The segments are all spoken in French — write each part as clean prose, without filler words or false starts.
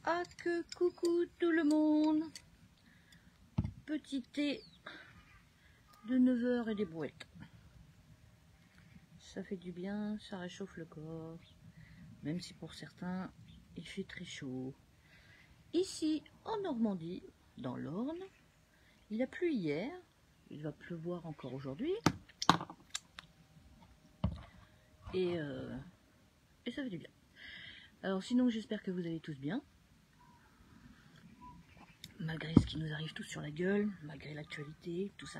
Ah que coucou tout le monde. Petit thé de 9 h et des brouettes. Ça fait du bien, ça réchauffe le corps. Même si pour certains, il fait très chaud. Ici, en Normandie, dans l'Orne, il a plu hier. Il va pleuvoir encore aujourd'hui. Et ça fait du bien. Alors sinon, j'espère que vous allez tous bien. Malgré ce qui nous arrive tous sur la gueule, malgré l'actualité, tout ça.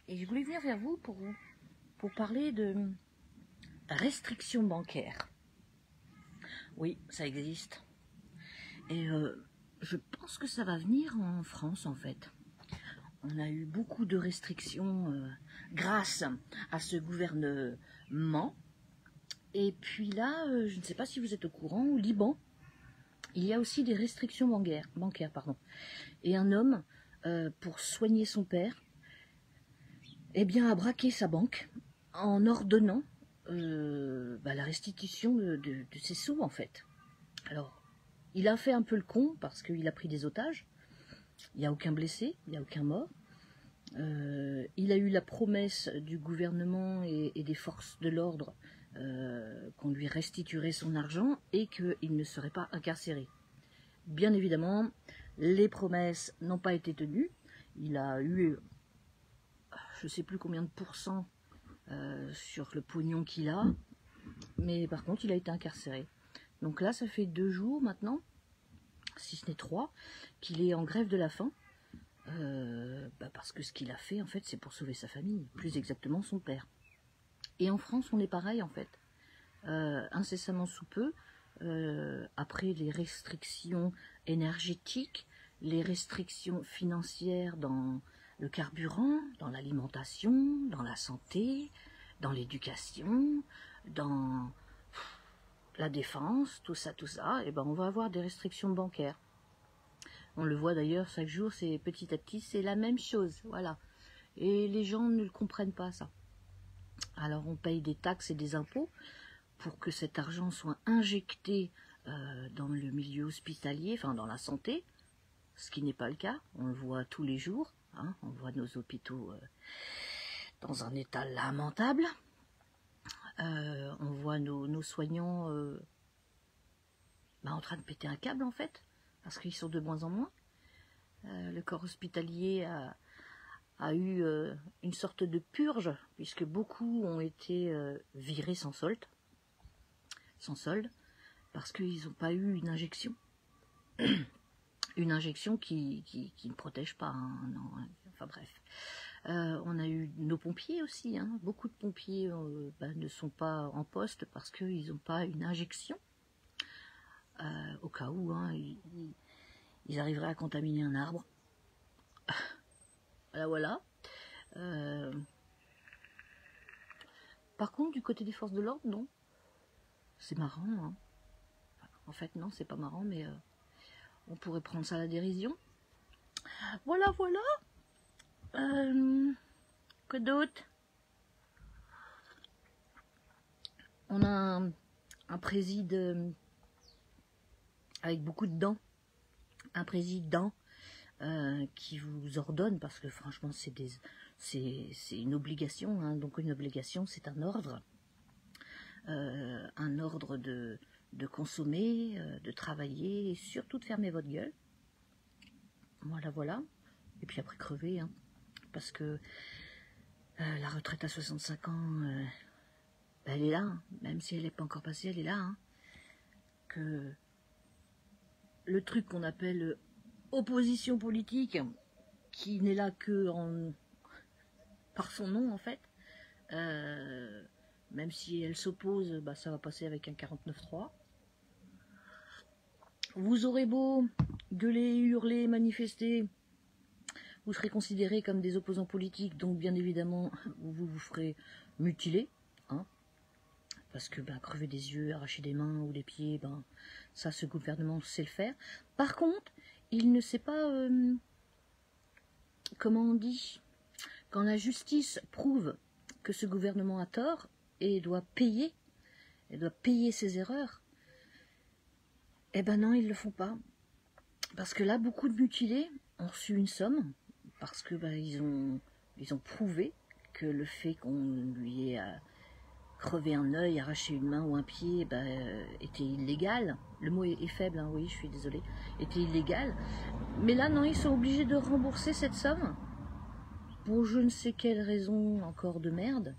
Et je voulais venir vers vous pour parler de restrictions bancaires. Oui, ça existe. Et je pense que ça va venir en France en fait. On a eu beaucoup de restrictions grâce à ce gouvernement. Et puis là, je ne sais pas si vous êtes au courant, au Liban, il y a aussi des restrictions bancaires. Et un homme, pour soigner son père, eh bien, a braqué sa banque en ordonnant la restitution de ses sous, en fait. Alors, il a fait un peu le con parce qu'il a pris des otages. Il n'y a aucun blessé, il n'y a aucun mort. Il a eu la promesse du gouvernement et des forces de l'ordre qu'on lui restituerait son argent et qu'il ne serait pas incarcéré. Bien évidemment, les promesses n'ont pas été tenues. Il a eu, je ne sais plus combien de pourcents sur le pognon qu'il a, mais par contre, il a été incarcéré. Donc là, ça fait 2 jours maintenant, si ce n'est 3, qu'il est en grève de la faim. Parce que ce qu'il a fait, en fait, c'est pour sauver sa famille, plus exactement son père. Et en France, on est pareil, en fait. Incessamment sous peu, après les restrictions énergétiques, les restrictions financières dans le carburant, dans l'alimentation, dans la santé, dans l'éducation, dans la défense, tout ça, et ben on va avoir des restrictions bancaires. On le voit d'ailleurs chaque jour, c'est petit à petit, c'est la même chose, voilà. Et les gens ne le comprennent pas, ça. Alors on paye des taxes et des impôts pour que cet argent soit injecté dans le milieu hospitalier, enfin dans la santé, ce qui n'est pas le cas. On le voit tous les jours, hein, on voit nos hôpitaux dans un état lamentable. On voit nos soignants en train de péter un câble, en fait, parce qu'ils sont de moins en moins. Le corps hospitalier a eu une sorte de purge, puisque beaucoup ont été virés sans solde, parce qu'ils n'ont pas eu une injection. Une injection qui ne protège pas, hein, non, enfin bref. On a eu nos pompiers aussi, hein. Beaucoup de pompiers ne sont pas en poste parce qu'ils n'ont pas une injection. Au cas où, hein, ils arriveraient à contaminer un arbre. Voilà. Par contre, du côté des forces de l'ordre, non. C'est marrant, hein. En fait, non, c'est pas marrant, mais on pourrait prendre ça à la dérision. Voilà. Quoi d'autre? On a un président avec beaucoup de dents. Un président qui vous ordonne, parce que franchement, c'est une obligation. Hein, donc une obligation, c'est un ordre. Un ordre de consommer, de travailler, et surtout de fermer votre gueule. Voilà. Et puis après crever, hein, parce que la retraite à 65 ans, elle est là, hein, même si elle n'est pas encore passée, elle est là. Hein, que le truc qu'on appelle opposition politique, qui n'est là que par son nom en fait, même si elle s'oppose, ça va passer avec un 49-3. Vous aurez beau gueuler, hurler, manifester, vous serez considérés comme des opposants politiques, donc bien évidemment vous vous ferez mutiler, hein, parce que crever des yeux, arracher des mains ou des pieds, ça ce gouvernement sait le faire. Par contre, il ne sait pas, comment on dit, quand la justice prouve que ce gouvernement a tort et doit payer ses erreurs, Eh ben non, ils le font pas. Parce que là, beaucoup de mutilés ont reçu une somme, parce que ils ont prouvé que le fait qu'on lui ait crevé un œil, arraché une main ou un pied, était illégal. Le mot est faible, hein, oui, je suis désolée. Était illégal. Mais là, non, ils sont obligés de rembourser cette somme, pour je ne sais quelle raison encore de merde.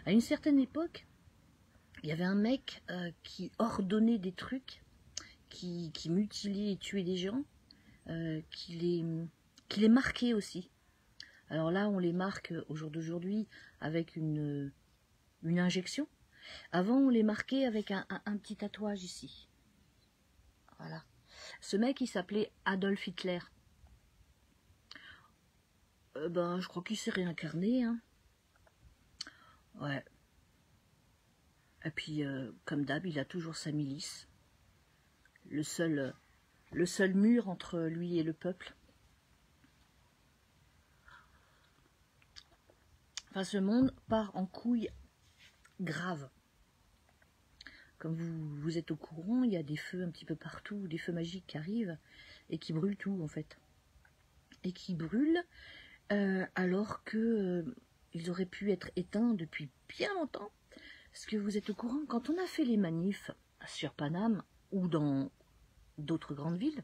À une certaine époque, il y avait un mec qui ordonnait des trucs, qui mutilait et tuait des gens, qui les marquait aussi. Alors là, on les marque au jour d'aujourd'hui avec une injection. Avant, on les marquait avec un petit tatouage ici. Voilà. Ce mec, il s'appelait Adolf Hitler. Je crois qu'il s'est réincarné. Hein. Ouais. Et puis, comme d'hab, il a toujours sa milice. Le seul mur entre lui et le peuple. Enfin, ce monde part en couille grave. Comme vous êtes au courant, il y a des feux un petit peu partout, des feux magiques qui arrivent et qui brûlent tout en fait. Et qui brûlent alors que ils auraient pu être éteints depuis bien longtemps. Parce que vous êtes au courant, quand on a fait les manifs sur Paname ou dans d'autres grandes villes,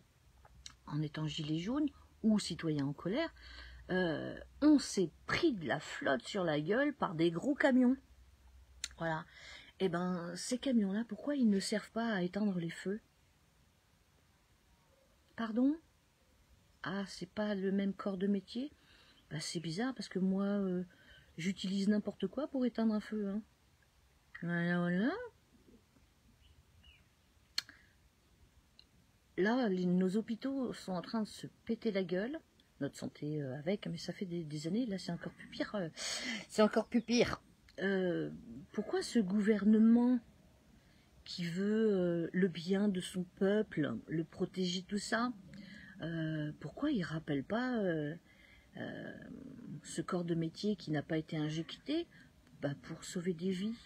en étant gilets jaunes ou citoyens en colère, on s'est pris de la flotte sur la gueule par des gros camions. Voilà. Eh ben, ces camions-là, pourquoi ils ne servent pas à éteindre les feux? Pardon? Ah, c'est pas le même corps de métier? C'est bizarre parce que moi, j'utilise n'importe quoi pour éteindre un feu. Hein. Voilà. Là, nos hôpitaux sont en train de se péter la gueule. Notre santé avec, mais ça fait des années, là c'est encore plus pire. C'est encore plus pire. Pourquoi ce gouvernement qui veut le bien de son peuple, le protéger, tout ça, pourquoi il ne rappelle pas ce corps de métier qui n'a pas été injecté pour sauver des vies?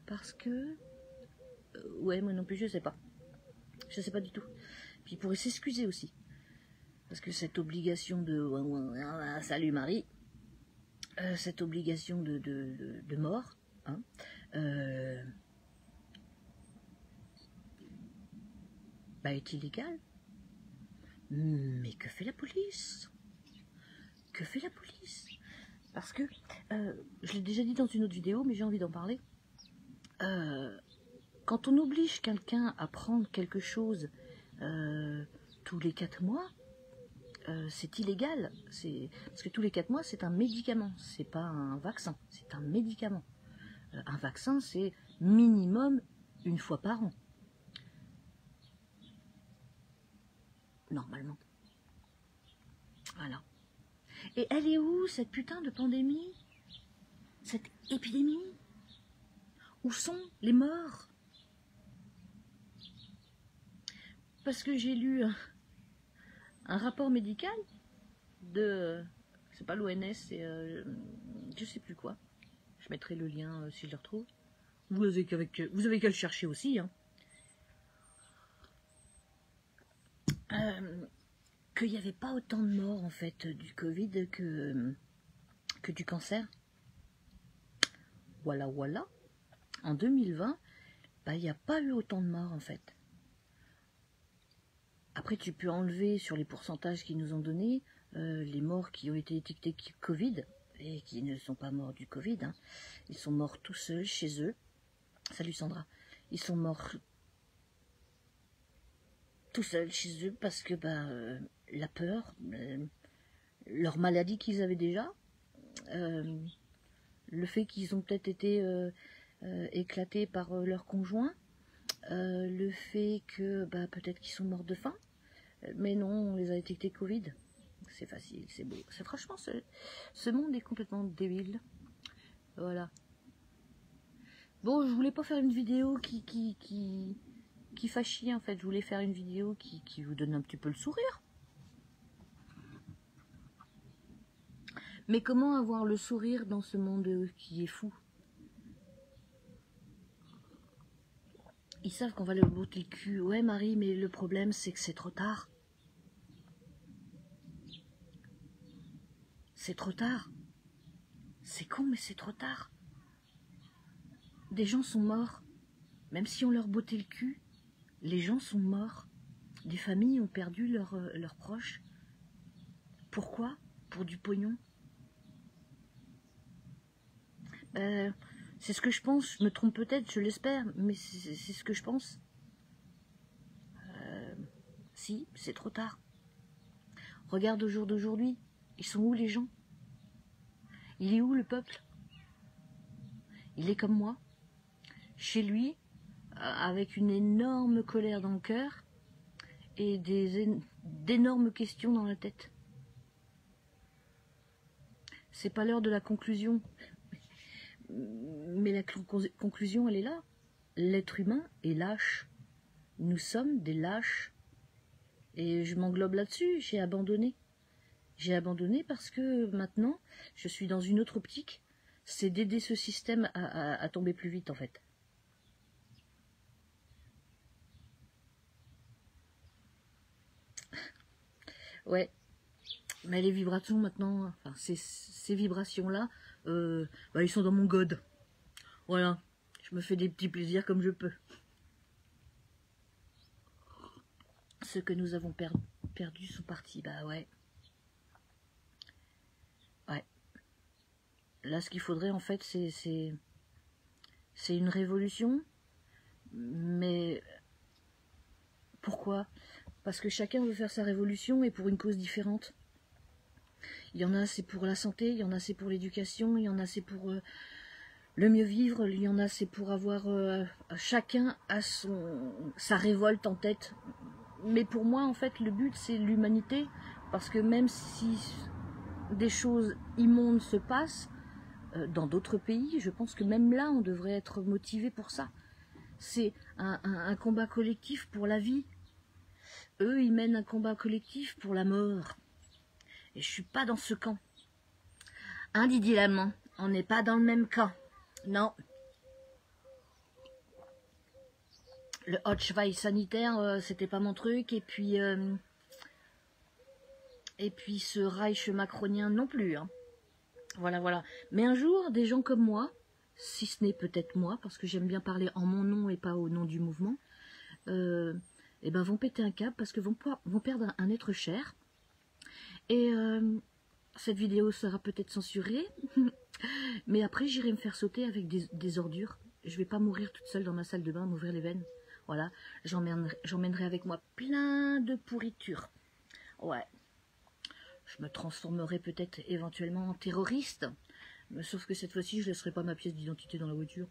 Parce que... ouais, moi non plus, je sais pas. Je sais pas du tout. Puis il pourrait s'excuser aussi. Parce que cette obligation de... salut Marie. Cette obligation de mort, hein, est illégale. Mais que fait la police? Que fait la police? Parce que, je l'ai déjà dit dans une autre vidéo, mais j'ai envie d'en parler. Quand on oblige quelqu'un à prendre quelque chose tous les 4 mois, c'est illégal. Parce que tous les 4 mois, c'est un médicament. C'est pas un vaccin, c'est un médicament. Un vaccin, c'est minimum une fois par an. Normalement. Voilà. Et elle est où, cette putain de pandémie? Cette épidémie? Où sont les morts? Parce que j'ai lu un rapport médical de... c'est pas l'ONS, c'est... je sais plus quoi. Je mettrai le lien si je le retrouve. Vous avez qu'à le chercher aussi. Hein. Qu'il n'y avait pas autant de morts en fait du Covid que du cancer. Voilà. En 2020, il n'y a pas eu autant de morts en fait. Après, tu peux enlever sur les pourcentages qu'ils nous ont donnés les morts qui ont été étiquetés Covid et qui ne sont pas morts du Covid. Hein. Ils sont morts tout seuls chez eux. Salut Sandra. Ils sont morts tout seuls chez eux parce que la peur, leur maladie qu'ils avaient déjà, le fait qu'ils ont peut-être été éclatés par leur conjoint, le fait que peut-être qu'ils sont morts de faim, mais non, on les a étiquetés Covid. C'est facile, c'est beau. Franchement, ce monde est complètement débile. Voilà. Bon, je voulais pas faire une vidéo qui fait chier en fait. Je voulais faire une vidéo qui vous donne un petit peu le sourire. Mais comment avoir le sourire dans ce monde qui est fou? Ils savent qu'on va leur botter le cul. Ouais, Marie, mais le problème, c'est que c'est trop tard. C'est trop tard. C'est con, mais c'est trop tard. Des gens sont morts. Même si on leur bottait le cul, les gens sont morts. Des familles ont perdu leurs proches. Pourquoi? Pour du pognon. C'est ce que je pense. Je me trompe peut-être, je l'espère, mais c'est ce que je pense. Si, c'est trop tard. Regarde au jour d'aujourd'hui. Ils sont où les gens? Il est où le peuple? Il est comme moi, chez lui, avec une énorme colère dans le cœur et d'énormes questions dans la tête. C'est pas l'heure de la conclusion, mais la conclusion, elle est là. L'être humain est lâche. Nous sommes des lâches. Et je m'englobe là-dessus, j'ai abandonné. J'ai abandonné parce que maintenant, je suis dans une autre optique. C'est d'aider ce système à tomber plus vite, en fait. Ouais. Mais les vibrations, maintenant, enfin, ces vibrations-là, ils sont dans mon god. Voilà. Je me fais des petits plaisirs comme je peux. Ceux que nous avons perdus sont partis. Bah ouais. Ouais. Là, ce qu'il faudrait, en fait, c'est une révolution. Mais pourquoi? Parce que chacun veut faire sa révolution et pour une cause différente. Il y en a, c'est pour la santé, il y en a, c'est pour l'éducation, il y en a, c'est pour le mieux vivre, il y en a, c'est pour avoir... chacun a sa révolte en tête. Mais pour moi, en fait, le but, c'est l'humanité. Parce que même si des choses immondes se passent, dans d'autres pays, je pense que même là, on devrait être motivé pour ça. C'est un combat collectif pour la vie. Eux, ils mènent un combat collectif pour la mort. Et je suis pas dans ce camp. Hein, Didier Lamont, on n'est pas dans le même camp. Non. Le hot cheval sanitaire, c'était pas mon truc. Et puis ce Reich macronien non plus. Hein. Voilà, voilà. Mais un jour, des gens comme moi, si ce n'est peut-être moi, parce que j'aime bien parler en mon nom et pas au nom du mouvement, vont péter un câble parce que vont perdre un être cher. Et cette vidéo sera peut-être censurée, mais après j'irai me faire sauter avec des ordures. Je vais pas mourir toute seule dans ma salle de bain, m'ouvrir les veines. Voilà, j'emmènerai avec moi plein de pourritures. Ouais. Je me transformerai peut-être éventuellement en terroriste. Mais sauf que cette fois-ci, je ne laisserai pas ma pièce d'identité dans la voiture.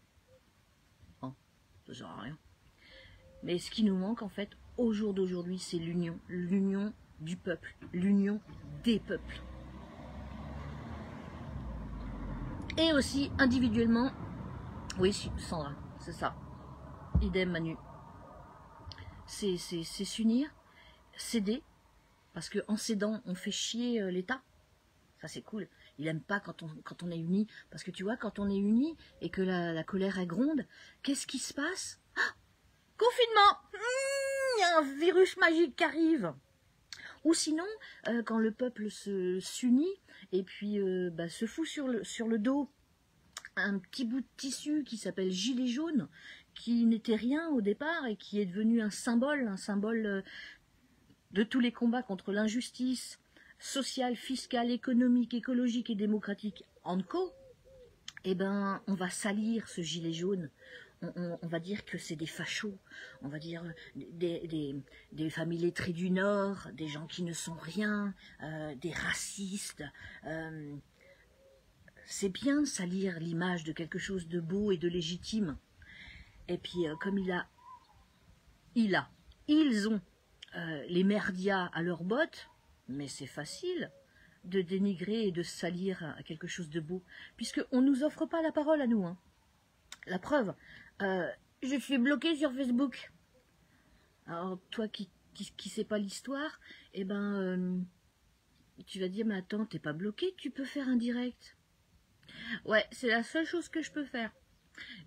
Oh, ça sert à rien. Mais ce qui nous manque, en fait, au jour d'aujourd'hui, c'est l'union. L'union du peuple. L'union des peuples. Et aussi, individuellement... Oui, Sandra, c'est ça. Idem, Manu. C'est s'unir, s'aider. Parce qu'en s'aidant, on fait chier l'État. Ça, c'est cool. Il n'aime pas quand on est unis. Parce que tu vois, quand on est unis et que la colère elle gronde, qu'est-ce qui se passe? Ah, confinement. Il y a un virus magique qui arrive. Ou sinon, quand le peuple s'unit et puis se fout sur le dos un petit bout de tissu qui s'appelle gilet jaune, qui n'était rien au départ et qui est devenu un symbole de tous les combats contre l'injustice sociale, fiscale, économique, écologique et démocratique en co, on va salir ce gilet jaune. On va dire que c'est des fachos, on va dire des familles lettrées du Nord, des gens qui ne sont rien, des racistes. C'est bien de salir l'image de quelque chose de beau et de légitime. Et puis, comme ils ont les merdias à leurs bottes, mais c'est facile de dénigrer et de salir quelque chose de beau, puisqu'on ne nous offre pas la parole à nous. Hein. La preuve, je suis bloquée sur Facebook. Alors, toi qui sais pas l'histoire, tu vas dire, mais attends, t'es pas bloqué, tu peux faire un direct. Ouais, c'est la seule chose que je peux faire.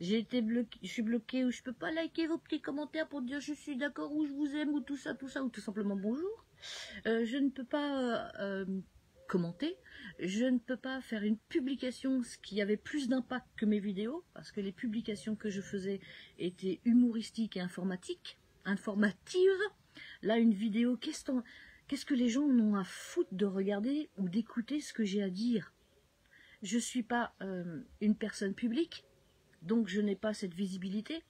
J'ai été bloqué, je suis bloquée ou je peux pas liker vos petits commentaires pour dire je suis d'accord ou je vous aime ou tout ça, ou tout simplement bonjour. Je ne peux pas commenter, je ne peux pas faire une publication qui avait plus d'impact que mes vidéos, parce que les publications que je faisais étaient humoristiques et informatives. Là, une vidéo, qu'est-ce que les gens en ont à foutre de regarder ou d'écouter ce que j'ai à dire? Je ne suis pas une personne publique, donc je n'ai pas cette visibilité.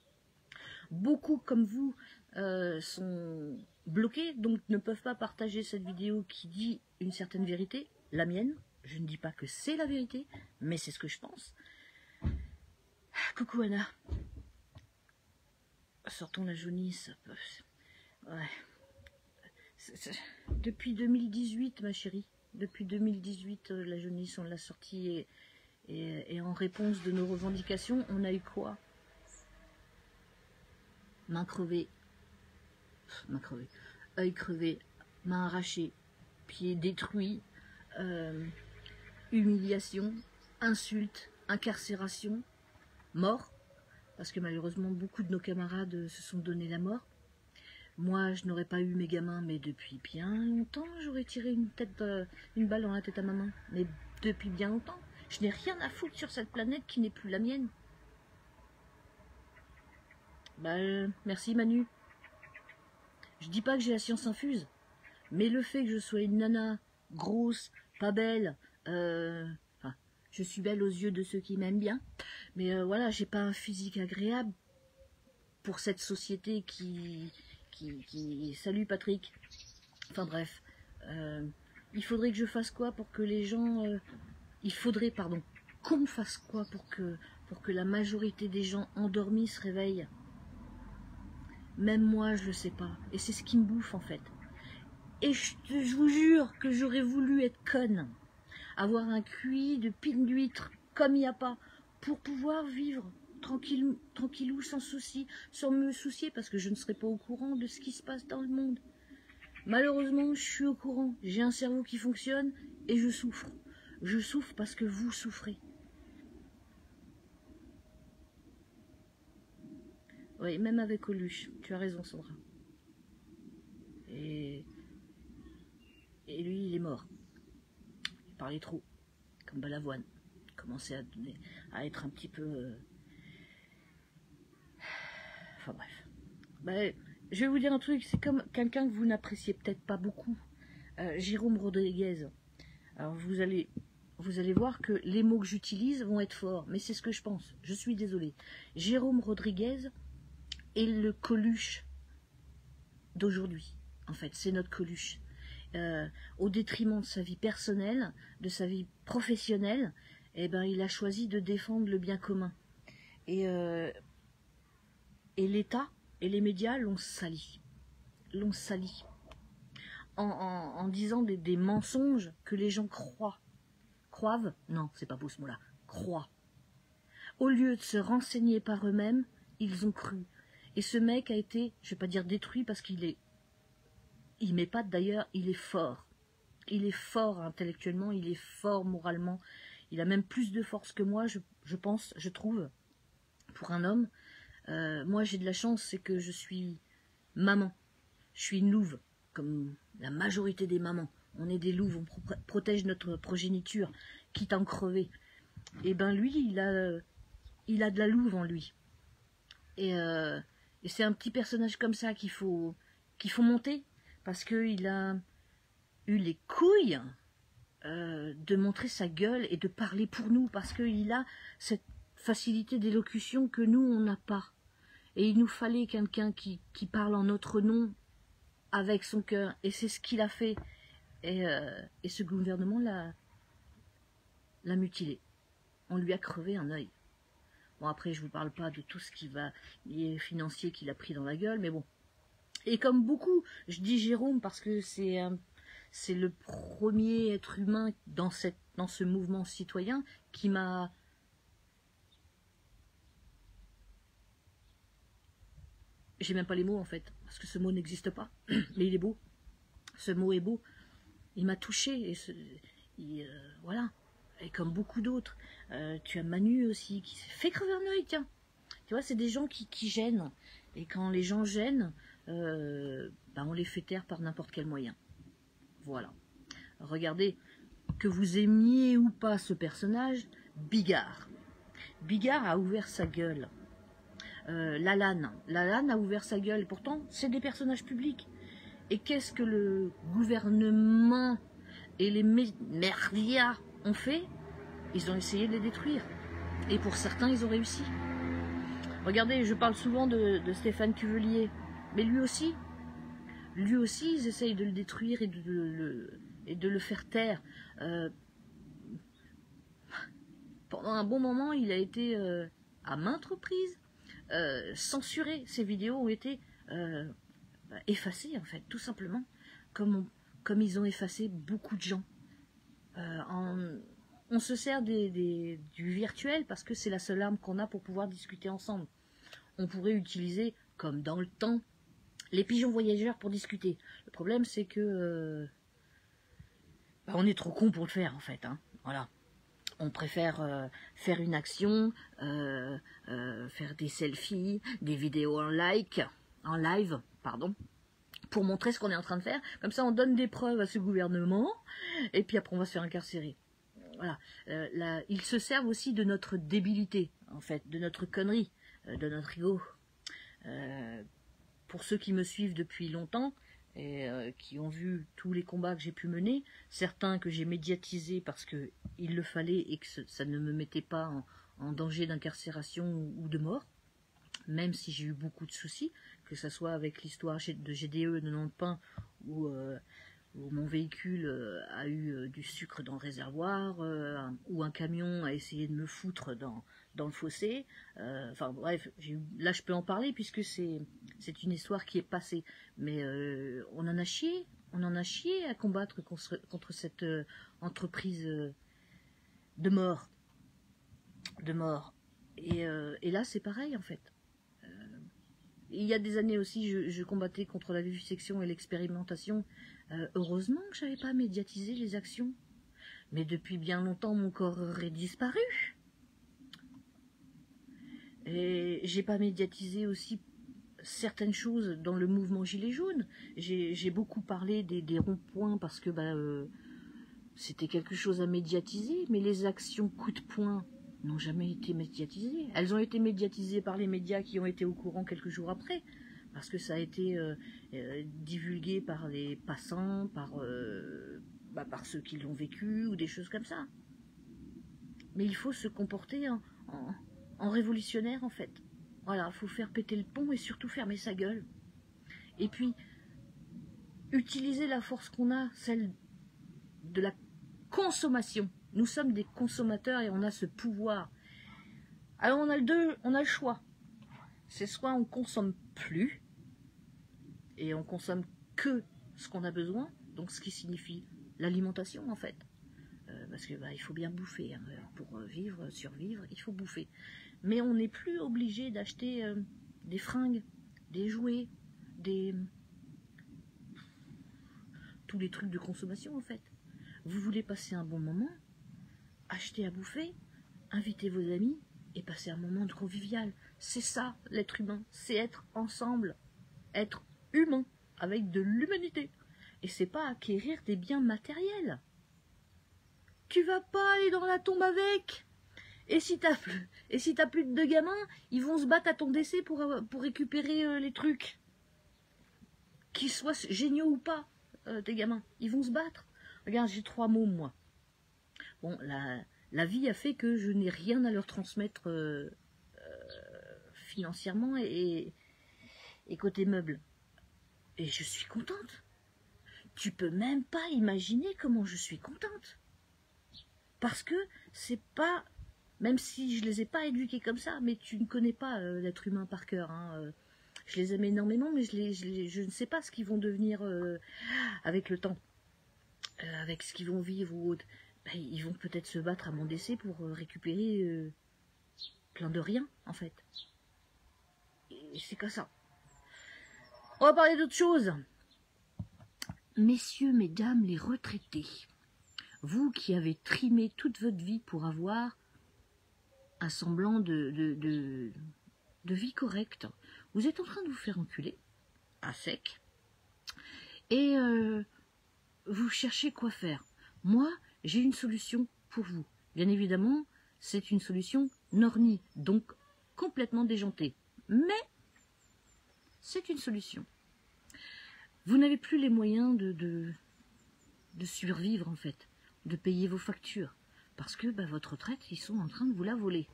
Beaucoup comme vous sont bloqués, donc ne peuvent pas partager cette vidéo qui dit une certaine vérité, la mienne. Je ne dis pas que c'est la vérité, mais c'est ce que je pense. Coucou Anna. Sortons la jaunisse. Ouais. Depuis 2018, ma chérie. Depuis 2018, la jaunisse, on l'a sortie et en réponse de nos revendications, on a eu quoi? Main crevée, œil crevé, main arrachée, pied détruit, humiliation, insulte, incarcération, mort, parce que malheureusement beaucoup de nos camarades se sont donné la mort. Moi, je n'aurais pas eu mes gamins, mais depuis bien longtemps, j'aurais tiré une balle dans la tête à ma main. Mais depuis bien longtemps, je n'ai rien à foutre sur cette planète qui n'est plus la mienne. Bah, merci Manu. Je dis pas que j'ai la science infuse, mais le fait que je sois une nana grosse, pas belle, enfin, je suis belle aux yeux de ceux qui m'aiment bien, mais voilà, j'ai pas un physique agréable pour cette société qui salut Patrick. Enfin bref, il faudrait que je fasse quoi pour que les gens, qu'on fasse quoi pour que la majorité des gens endormis se réveillent. Même moi, je le sais pas. Et c'est ce qui me bouffe, en fait. Et je vous jure que j'aurais voulu être conne. Avoir un QI de pine d'huître, comme il n'y a pas, pour pouvoir vivre tranquillou, sans souci, sans me soucier, parce que je ne serais pas au courant de ce qui se passe dans le monde. Malheureusement, je suis au courant. J'ai un cerveau qui fonctionne et je souffre. Je souffre parce que vous souffrez. Oui, même avec Coluche, tu as raison Sandra. Et lui, il est mort. Il parlait trop, comme Balavoine. Il commençait à être un petit peu... Enfin bref. Ben, je vais vous dire un truc, c'est comme quelqu'un que vous n'appréciez peut-être pas beaucoup. Jérôme Rodriguez. Alors vous allez voir que les mots que j'utilise vont être forts, mais c'est ce que je pense. Je suis désolée. Jérôme Rodriguez est le Coluche d'aujourd'hui. En fait, c'est notre Coluche. Au détriment de sa vie personnelle, de sa vie professionnelle, eh ben, il a choisi de défendre le bien commun. Et l'État et les médias l'ont sali. En disant des mensonges que les gens croivent. Non, c'est pas beau ce mot-là. Croient. Au lieu de se renseigner par eux-mêmes, ils ont cru. Et ce mec a été, je vais pas dire détruit parce qu'il m'épate d'ailleurs, il est fort. Il est fort intellectuellement, il est fort moralement. Il a même plus de force que moi, je pense, je trouve, pour un homme. Moi, j'ai de la chance, c'est que je suis maman. Je suis une louve, comme la majorité des mamans. On est des louves, on protège notre progéniture, quitte à en crever. Et ben lui, il a de la louve en lui. Et c'est un petit personnage comme ça qu'il faut monter, parce qu'il a eu les couilles de montrer sa gueule et de parler pour nous, parce qu'il a cette facilité d'élocution que nous, on n'a pas. Et il nous fallait quelqu'un qui parle en notre nom, avec son cœur, et c'est ce qu'il a fait. Et ce gouvernement l'a mutilé. On lui a crevé un œil. Bon, après, je vous parle pas de tout ce qui va lié financier qu'il a pris dans la gueule, mais bon. Et comme beaucoup, je dis Jérôme parce que c'est le premier être humain dans ce mouvement citoyen qui m'a... J'ai même pas les mots en fait, parce que ce mot n'existe pas, mais il est beau. Ce mot est beau. Il m'a touché et voilà. Et comme beaucoup d'autres. Tu as Manu aussi qui s'est fait crever un œil, tiens. Tu vois, c'est des gens qui gênent. Et quand les gens gênent, on les fait taire par n'importe quel moyen. Voilà. Regardez, que vous aimiez ou pas ce personnage, Bigard. Bigard a ouvert sa gueule. Lalanne a ouvert sa gueule. Pourtant, c'est des personnages publics. Et qu'est-ce que le gouvernement et les merdias ont fait? Ils ont essayé de les détruire. Et pour certains, ils ont réussi. Regardez, je parle souvent de Stéphane Cuvelier. Mais lui aussi, ils essayent de le détruire et de le faire taire. Pendant un bon moment, il a été, à maintes reprises, censuré. Ses vidéos ont été effacées, en fait, tout simplement. Comme ils ont effacé beaucoup de gens. On se sert du virtuel parce que c'est la seule arme qu'on a pour pouvoir discuter ensemble. On pourrait utiliser, comme dans le temps, les pigeons voyageurs pour discuter. Le problème, c'est que on est trop con pour le faire, en fait. Hein. Voilà. On préfère faire une action, faire des selfies, des vidéos en live, pour montrer ce qu'on est en train de faire. Comme ça, on donne des preuves à ce gouvernement, et puis après, on va se faire incarcérer. Voilà. Ils se servent aussi de notre débilité, en fait, de notre connerie, de notre ego. Pour ceux qui me suivent depuis longtemps, et qui ont vu tous les combats que j'ai pu mener, certains que j'ai médiatisés parce qu'il le fallait et que ça ne me mettait pas en danger d'incarcération ou de mort, même si j'ai eu beaucoup de soucis, que ce soit avec l'histoire de GDE de Nantes-Pin où mon véhicule a eu du sucre dans le réservoir, où un camion a essayé de me foutre dans le fossé. Enfin bref, là je peux en parler puisque c'est une histoire qui est passée. Mais on en a chié à combattre contre cette entreprise de mort. Et là c'est pareil en fait. Il y a des années aussi, je combattais contre la vivisection et l'expérimentation. Heureusement que je n'avais pas médiatisé les actions. Mais depuis bien longtemps, mon corps aurait disparu. Et j'ai pas médiatisé aussi certaines choses dans le mouvement Gilets jaunes. J'ai beaucoup parlé des ronds-points parce que c'était quelque chose à médiatiser. Mais les actions coup de poing n'ont jamais été médiatisées. Elles ont été médiatisées par les médias qui ont été au courant quelques jours après. Parce que ça a été divulgué par les passants, par ceux qui l'ont vécu, ou des choses comme ça. Mais il faut se comporter en révolutionnaire, en fait. Voilà, il faut faire péter le pont et surtout fermer sa gueule. Et puis, utiliser la force qu'on a, celle de la consommation. Nous sommes des consommateurs et on a ce pouvoir. Alors on a le choix. C'est soit on consomme plus, et on consomme que ce qu'on a besoin, donc ce qui signifie l'alimentation en fait. Parce que il faut bien bouffer, hein. Pour vivre, survivre, il faut bouffer. Mais on n'est plus obligé d'acheter des fringues, des jouets, tous les trucs de consommation en fait. Vous voulez passer un bon moment, achetez à bouffer, invitez vos amis et passez un moment de convivial. C'est ça l'être humain, c'est être ensemble, être humain, avec de l'humanité. Et c'est pas acquérir des biens matériels. Tu vas pas aller dans la tombe avec. Et si t'as plus de gamins, ils vont se battre à ton décès pour récupérer les trucs. Qu'ils soient géniaux ou pas, tes gamins. Ils vont se battre. Regarde, j'ai 3 mômes, moi. Bon, la vie a fait que je n'ai rien à leur transmettre financièrement et côté meubles. Et je suis contente. Tu peux même pas imaginer comment je suis contente. Parce que c'est pas, même si je les ai pas éduqués comme ça, mais tu ne connais pas l'être humain par cœur. Hein. Je les aime énormément, mais je ne sais pas ce qu'ils vont devenir avec le temps. Avec ce qu'ils vont vivre ou autre. Ils vont peut-être se battre à mon décès pour récupérer plein de rien, en fait. Et c'est comme ça. On va parler d'autre chose. Messieurs, mesdames, les retraités. vous qui avez trimé toute votre vie pour avoir un semblant de vie correcte, vous êtes en train de vous faire enculer, à sec, et vous cherchez quoi faire. Moi, j'ai une solution pour vous. Bien évidemment, c'est une solution nornie, donc complètement déjantée. Mais c'est une solution. Vous n'avez plus les moyens de survivre, en fait, de payer vos factures, parce que votre retraite, ils sont en train de vous la voler.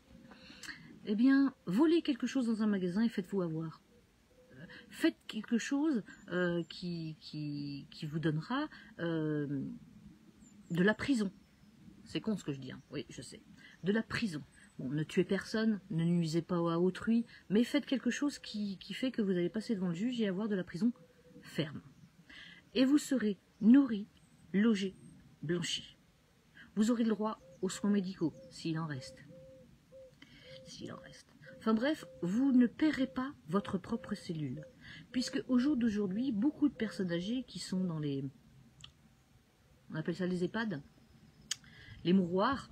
Eh bien, volez quelque chose dans un magasin et faites-vous avoir. Faites quelque chose qui vous donnera de la prison. C'est con ce que je dis, hein. Oui, je sais. De la prison. Bon, ne tuez personne, ne nuisez pas à autrui, mais faites quelque chose qui fait que vous allez passer devant le juge et avoir de la prison ferme. Et vous serez nourri, logé, blanchi. Vous aurez le droit aux soins médicaux, s'il en reste. S'il en reste. Enfin bref, vous ne paierez pas votre propre cellule. Puisque au jour d'aujourd'hui, beaucoup de personnes âgées qui sont dans les... On appelle ça les EHPAD, les mouroirs,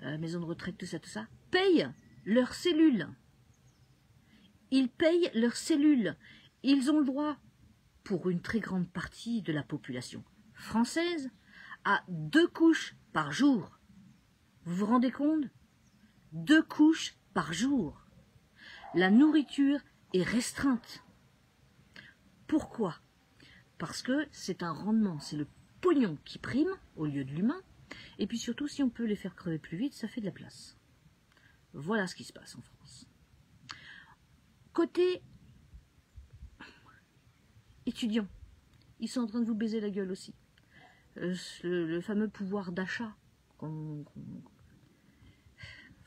maisons de retraite, tout ça, payent leurs cellules. Ils payent leurs cellules. Ils ont le droit, pour une très grande partie de la population française, à 2 couches par jour. Vous vous rendez compte? 2 couches par jour. La nourriture est restreinte. Pourquoi? Parce que c'est un rendement, c'est le pognon qui prime au lieu de l'humain. Et puis surtout, si on peut les faire crever plus vite, ça fait de la place. Voilà ce qui se passe en France. Côté étudiants, ils sont en train de vous baiser la gueule aussi. Le fameux pouvoir d'achat. Enfin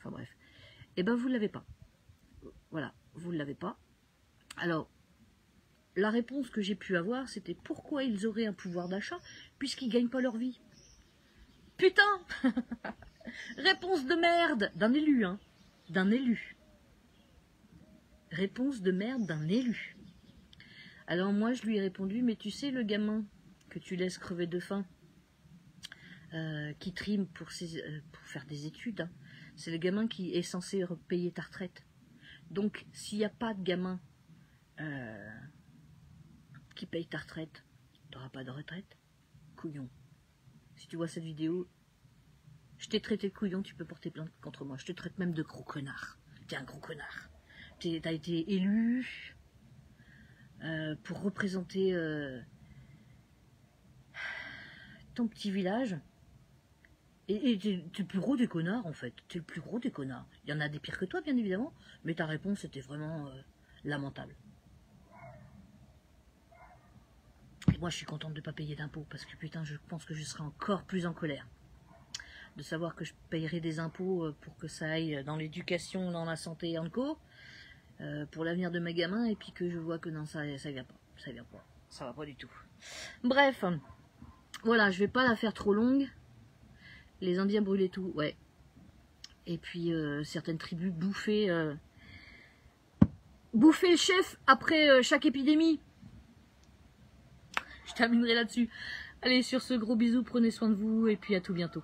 bref. Eh ben vous ne l'avez pas. Voilà, vous ne l'avez pas. Alors, la réponse que j'ai pu avoir, c'était pourquoi ils auraient un pouvoir d'achat puisqu'ils ne gagnent pas leur vie. Putain. Réponse de merde d'un élu, hein. D'un élu. Réponse de merde d'un élu. Alors moi, je lui ai répondu, mais tu sais, le gamin que tu laisses crever de faim, qui trime pour faire des études, hein, c'est le gamin qui est censé payer ta retraite. Donc, s'il n'y a pas de gamin qui paye ta retraite, tu n'auras pas de retraite. Couillon. Si tu vois cette vidéo, je t'ai traité de couillon, tu peux porter plainte contre moi. Je te traite même de gros connard. T'es un gros connard. T'as été élu pour représenter ton petit village. Et t'es le plus gros des connards, en fait. T'es le plus gros des connards. Il y en a des pires que toi, bien évidemment, mais ta réponse était vraiment lamentable. Et moi, je suis contente de ne pas payer d'impôts, parce que putain, je pense que je serais encore plus en colère. De savoir que je payerai des impôts pour que ça aille dans l'éducation, dans la santé et en co, pour l'avenir de mes gamins, et puis que je vois que non, ça vient pas. Ça vient pas. Ça va pas du tout. Bref, voilà, je vais pas la faire trop longue. Les Indiens brûlaient tout, ouais. Et puis certaines tribus bouffaient le chef après chaque épidémie. Je terminerai là-dessus. Allez, sur ce, gros bisous, prenez soin de vous et puis à tout bientôt.